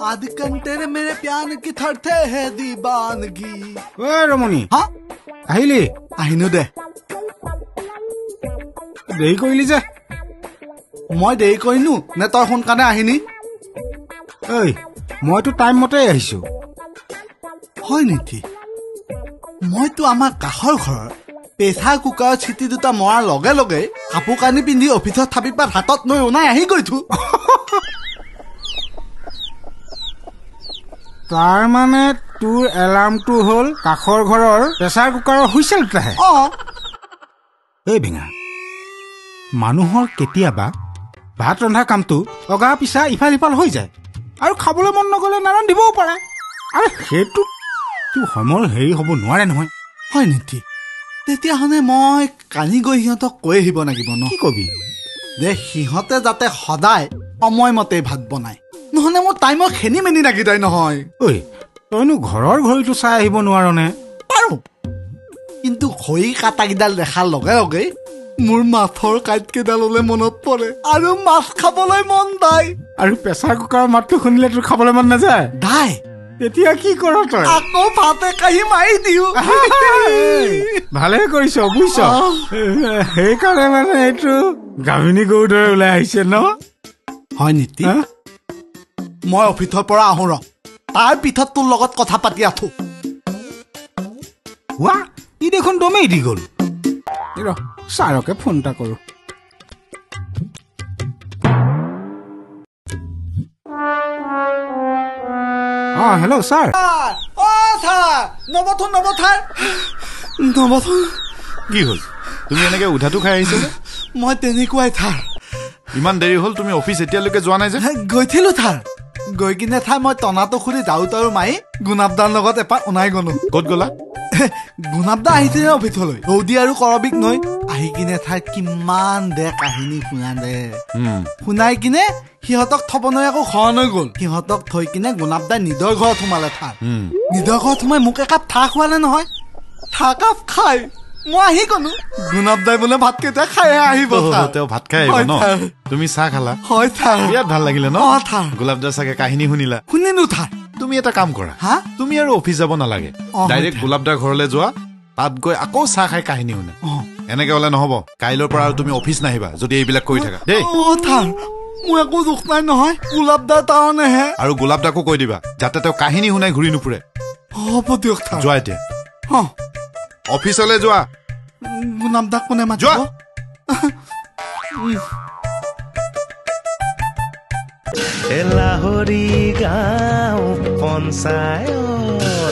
आजकल तेरे मेरे प्यार की थरथे है दीवानगी ओ रमणी हा আহিলি আহিনো দে দেই কইলি যে মই দেই কইনু নে তই সোনকালে আহিনি ঐ মইতো টাইম মতে আহিছো হয় নেকি মইতো আমাৰ কাষৰ ঘৰৰ পেছাৰ কুকাৰ চিটি দুটা মৰাৰ লগে লগে কাপোৰ কানি পিন্ধি অফিচত থাপি পাত হাতত লৈ ওনাই আহি গৈছো তাৰ মানে তোৰ এলাৰ্মটো হ'ল কাষৰ ঘৰৰ প্ৰেছাৰ কুকাৰৰ হুইচেলটাহে এই ভিঙা মানুহৰ কেতিয়াবা ভাত ৰন্ধা কামটো অগা পিছা ইফাল ইফাল হৈ যায় আৰু খাবলৈ মন নগলে নাৰান দিবও পাৰে আৰু সেইটো তোৰ সময় হেৰি হ'ব নোৱাৰে নহয় হয় নেকি তেতিয়াহ'লে মই কালি গৈ সিহঁতক কৈ আহিব লাগিব ন কি কবি যে সিহঁতে যাতে সদায় সময়মতে ভাত বনায় নহ'লে মোৰ টাইমত খেনি মেনি লাগি যায় নহয় ঐ তইনো ঘৰৰ ঘড়ীটো চাই আহিব নোৱাৰনে পাৰো কিন্তু ঘড়ী কাটাকেইডাল দেখাৰ লগে লগে মোৰ মাছৰ কাঁইটকেইডাললৈ মনত পৰে আৰু মাছ খাবলৈ মন যায় আৰু প্ৰেছাৰ কুকাৰৰ মাতটো শুনিলে তোৰ খাবলৈ মন নাযায় দাই তেতিয়া কি কৰ তই আকৌ ভাতে কাঢ়ি মাৰি দিওঁ ভালে কৰিছ বুজিছ সেইকাৰণে মানে এইটো গাভিনী গৰুৰ দৰে ওলাই আহিছে ন হয় নেকি মই অফিচৰ পৰা আহোঁ ৰ তাৰ পিছত তোৰ লগত কথা পাতি আছো ৱা ই দেখোন দমেই দি গ'ল ৰ ছাৰকে ফোন এটা কৰোঁ হেল্ল' ছাৰ নবথোন কি হ'ল তুমি এনেকে উধাটো খাই আহিছা যে মই তেনেকুৱাই থাৰ ইমান দেৰি হ'ল তুমি অফিচ এতিয়ালৈকে যোৱা নাই যে গৈছিলো থাৰ গৈ কিনে থাৰ মই টনাটো খুলি যাওঁত আৰু মাৰি গুণাবদাৰ লগত এপাক ওনাই গলো ক'ত গ'লা গুণাবদা আহিছে অফিচলৈ ৰৌদি আৰু কৰবিক নৈ আহি কিনে থাৰ কিমান দে কাহিনী শুনালে শুনাই কিনে সিহঁতক থব নৈ আকৌ ঘৰলৈ গ'ল সিহঁতক থৈ কিনে গুণাবদাই নিজৰ ঘৰত সোমালে থাৰ নিজৰ ঘৰত সোমাই মোক একাপ ঠাহ খোৱালে নহয় ঠাহ কাপ খাই মই আহি গলো গুণাবদাই বোলে ভাতকেইটা খাই আহিব তেওঁ ভাত খাই আহিব ন তুমি চাহ খালা হয় থাৰ বিৰাট ভাল লাগিলে ন থাৰ গোলাপদাৰ চাগে কাহিনী শুনিলা শুনিলো থাৰ তুমি এটা কাম কৰা হা তুমি আৰু অফিচ যাব নালাগে ডাইৰেক্ট গোলাপদাৰ ঘৰলৈ যোৱা তাত গৈ আকৌ চাহ খাই কাহিনী শুনা এনেকে হলে নহব কাইলৈৰ পৰা আৰু তুমি অফিচ নাহিবা যদি এইবিলাক কৰি থাকা দেই থাৰ মোৰ একো দুখ নাই নহয় গোলাপদাৰ কাৰণেহে আৰু গোলাপদাকো কৈ দিবা যাতে তেওঁ কাহিনী শুনাই ঘূৰি নুফুৰে হ'ব দিয়ক থাৰ যোৱা এতিয়া অফিচলৈ যোৱা গুণাবদাক কোনে মাতিব যোৱা লাহৰি গাঁও পঞ্চায়ত